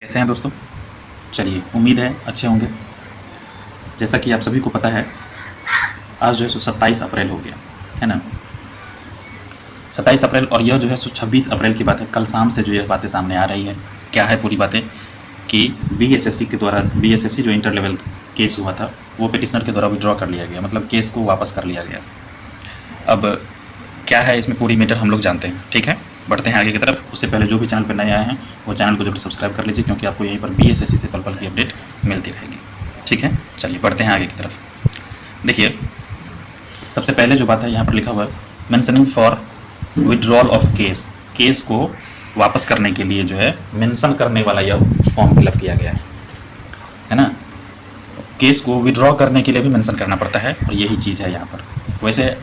कैसे हैं दोस्तों? चलिए, उम्मीद है अच्छे होंगे। जैसा कि आप सभी को पता है, आज जो है सो 27 अप्रैल हो गया है ना। 27 अप्रैल, और यह जो है सो 26 अप्रैल की बात है। कल शाम से जो यह बातें सामने आ रही है, क्या है पूरी बातें, कि बीएसएससी के द्वारा बीएसएससी जो इंटर लेवल केस हुआ था वो पिटिशनर के द्वारा विड्रॉ कर लिया गया, मतलब केस को वापस कर लिया गया। अब क्या है इसमें पूरी मैटर हम लोग जानते हैं, ठीक है। बढ़ते हैं आगे की तरफ। उससे पहले जो भी चैनल पर नए आए हैं वो चैनल को जरूर सब्सक्राइब कर लीजिए, क्योंकि आपको यहीं पर बीएसएससी से पल पल की अपडेट मिलती रहेगी, ठीक है। चलिए बढ़ते हैं आगे की तरफ। देखिए, सबसे पहले जो बात है यहाँ पर लिखा हुआ है, mentioning for withdrawal of case. Case को वापस करने के लिए जो है मेंशन करने वाला यह फॉर्म फिलअप किया गया है ना। केस को विड्रॉ करने के लिए भी मेंशन करना पड़ता है, और यही चीज़ है यहाँ पर। वैसे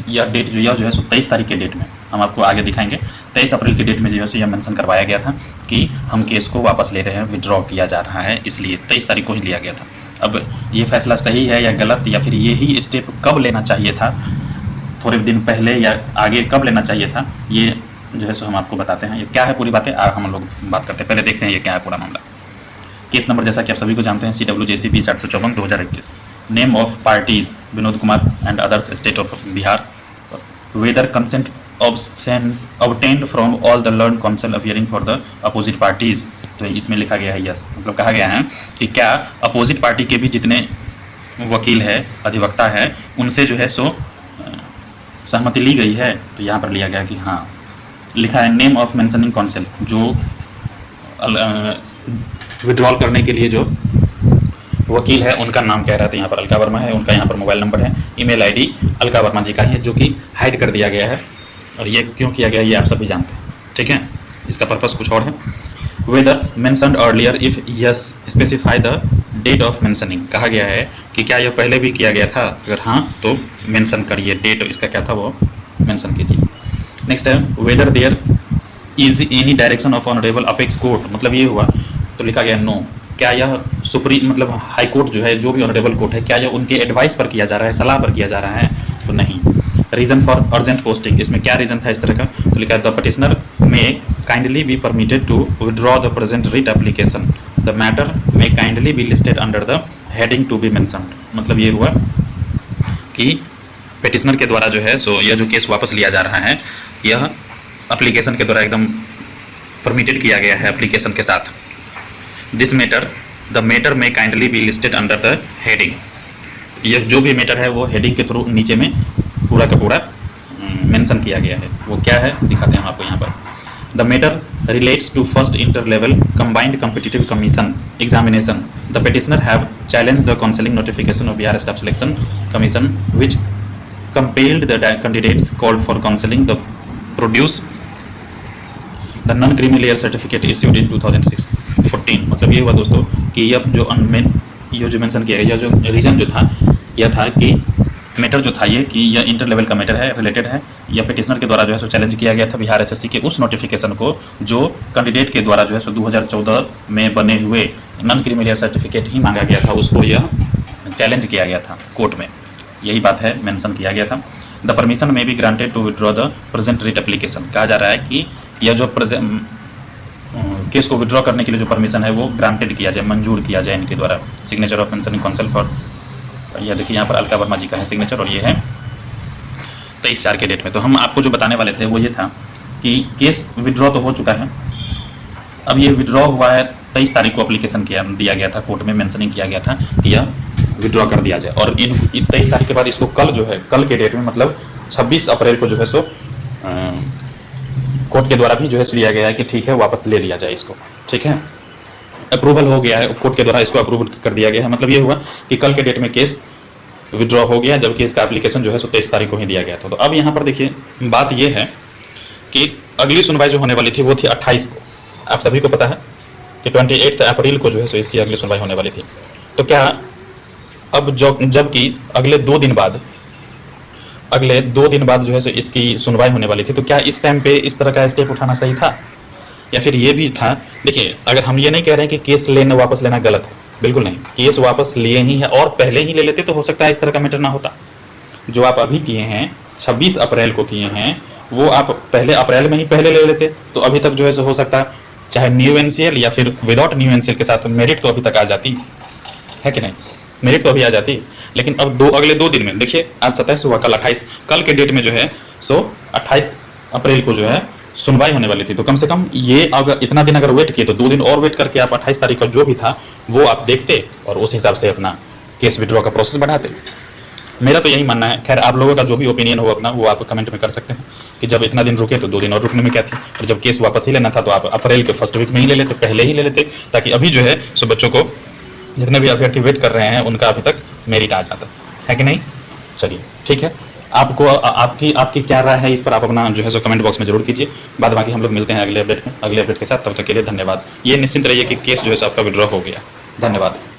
यह डेट जो है सो 23 तारीख के डेट में हम आपको आगे दिखाएंगे। 23 अप्रैल की डेट में जो है सो यह मेंशन करवाया गया था कि हम केस को वापस ले रहे हैं, विड्रॉ किया जा रहा है, इसलिए 23 तारीख को ही लिया गया था। अब ये फैसला सही है या गलत, या फिर यही स्टेप कब लेना चाहिए था, थोड़े दिन पहले या आगे कब लेना चाहिए था, ये जो है सो हम आपको बताते हैं। ये क्या है पूरी बातें हम लोग बात करते हैं। पहले देखते हैं ये क्या है पूरा मामला। केस नंबर जैसा कि आप सभी को जानते हैं, CWJCP 754/2021। Name of parties Vinod Kumar and others, state of Bihar. Whether consent obtained from all the learned counsel appearing for the opposite parties. तो इसमें लिखा गया है यस, मतलब कहा गया है कि क्या अपोजिट पार्टी के भी जितने वकील है, अधिवक्ता है, उनसे जो है सो सहमति ली गई है। तो यहाँ पर लिया गया कि हाँ, लिखा है नेम ऑफ मेंशनिंग काउंसिल, जो विड्रॉल करने के लिए जो वकील है उनका नाम कह रहा था। यहाँ पर अलका वर्मा है, उनका यहाँ पर मोबाइल नंबर है, ईमेल आईडी अलका वर्मा जी का है, जो कि हाइड कर दिया गया है। और ये क्यों किया गया ये आप सभी जानते हैं, ठीक है। इसका पर्पस कुछ और है। Whether mentioned earlier, if yes specify the date of mentioning. कहा गया है कि क्या यह पहले भी किया गया था, अगर हाँ तो मेंशन करिए, डेट इसका क्या था वो मेंशन कीजिए। नेक्स्ट है, whether there is any direction of honourable apex court, मतलब ये हुआ तो लिखा गया नो। क्या यह सुप्रीम मतलब हाई कोर्ट जो है, जो भी ऑनरेबल कोर्ट है, क्या यह उनके एडवाइस पर किया जा रहा है, सलाह पर किया जा रहा है, तो नहीं। रीजन फॉर अर्जेंट पोस्टिंग, इसमें क्या रीजन था इस तरह का, तो लिखा है द पिटिशनर में kindly be permitted to withdraw the present writ application, the matter में kindly be listed under the heading to be mentioned. मतलब ये हुआ कि पिटिशनर के द्वारा जो है सो यह जो केस वापस लिया जा रहा है, यह एप्लीकेशन के द्वारा एकदम परमिटेड किया गया है एप्लीकेशन के साथ। दिस मैटर, द मैटर में kindly be listed under the heading. यह जो भी मैटर है वो हेडिंग के थ्रू नीचे में पूरा का पूरा मेंशन किया गया है। वो क्या है दिखाते हैं हम आपको यहाँ पर। The matter relates to first inter level combined competitive commission examination. The petitioner have challenge the counselling notification of Bihar staff selection commission which compelled the candidates called for counseling the produce the non-creamy certificate issued in 2014। मतलब ये हुआ दोस्तों कि यह जो mention किया गया, यह जो रीजन जो था, यह था कि मैटर जो था ये कि यह इंटर लेवल का मैटर है, रिलेटेड है। यह पिटिशनर के द्वारा जो है सो चैलेंज किया गया था बिहार एसएससी के उस नोटिफिकेशन को, जो कैंडिडेट के द्वारा जो है सो 2014 में बने हुए नॉन क्रीमी सर्टिफिकेट ही मांगा गया था, उसको यह चैलेंज किया गया था कोर्ट में। यही बात है, मेंशन किया गया था। The permission may be granted to withdraw the present writ application. कहा जा रहा है कि यह जो केस को विड्रॉ करने के लिए जो परमिशन है वो ग्रांटेड किया जाए, मंजूर किया जाए इनके द्वारा। Signature of mentioning council for, यह देखिए यहाँ पर अलका वर्मा जी का है सिग्नेचर, और ये है 23/4 के डेट में। तो हम आपको जो बताने वाले थे वो ये था कि केस विड्रॉ तो हो चुका है, अब ये विड्रॉ हुआ है 23 तारीख को एप्लीकेशन दिया गया था, कोर्ट में मेंशनिंग किया गया था कि यह विड्रॉ कर दिया जाए। और इन 23 तारीख के बाद इसको कल जो है, कल के डेट में मतलब 26 अप्रैल को जो है सो कोर्ट के द्वारा भी जो है लिया गया है कि ठीक है वापस ले लिया जाए इसको, ठीक है। अप्रूवल हो गया है, कोर्ट के द्वारा इसको अप्रूवल कर दिया गया है। मतलब ये हुआ कि कल के डेट में केस विड्रॉ हो गया, जबकि इसका एप्लीकेशन जो है सो 23 तारीख को ही दिया गया था। तो अब यहाँ पर देखिए बात ये है कि अगली सुनवाई जो होने वाली थी वो थी 28 को। आप सभी को पता है कि 28 अप्रैल को जो है सो इसकी अगली सुनवाई होने वाली थी। तो क्या अब जबकि अगले 2 दिन बाद जो है सो इसकी सुनवाई होने वाली थी, तो क्या इस टाइम पे इस तरह का स्टेप उठाना सही था, या फिर ये भी था। देखिए, अगर हम ये नहीं कह रहे हैं कि केस वापस लेना गलत है, बिल्कुल नहीं। केस वापस लिए ही है, और पहले ही ले लेते तो हो सकता है इस तरह का मैटर ना होता। जो आप अभी किए हैं, 26 अप्रैल को किए हैं, वो आप पहले अप्रैल में ही पहले ले लेते तो अभी तक जो है सो हो सकता है चाहे न्यू एनसीएल या फिर विदाउट न्यू एनसीएल के साथ मेरिट तो अभी तक आ जाती है कि नहीं, मेरिट तो अभी आ जाती। लेकिन अब अगले 2 दिन में देखिए, आज 27 हुआ, कल 28, कल के डेट में जो है सो 28 अप्रैल को जो है सुनवाई होने वाली थी। तो कम से कम ये अगर इतना दिन अगर वेट किए तो 2 दिन और वेट करके आप 28 तारीख का जो भी था वो आप देखते और उस हिसाब से अपना केस विड्रॉ का प्रोसेस बढ़ाते। मेरा तो यही मानना है। खैर आप लोगों का जो भी ओपिनियन हो अपना, वो आप कमेंट में कर सकते हैं कि जब इतना दिन रुके तो 2 दिन और रुकने में क्या थी, और जब केस वापस ही लेना था तो आप अप्रैल के फर्स्ट वीक में ही ले लेते, पहले ही ले लेते, ताकि अभी जो है सो बच्चों को, जितने भी अभ्यर्थी वेट कर रहे हैं उनका अभी तक मेरिट आ जाता है कि नहीं। चलिए ठीक है, आपको आपकी क्या राय है इस पर, आप अपना जो है सो कमेंट बॉक्स में जरूर कीजिए। बाद बाकी हम लोग मिलते हैं अगले अपडेट में, अगले अपडेट के साथ। तब तक के लिए धन्यवाद। ये निश्चिंत रहिए कि केस जो है सो आपका विड्रॉ हो गया। धन्यवाद।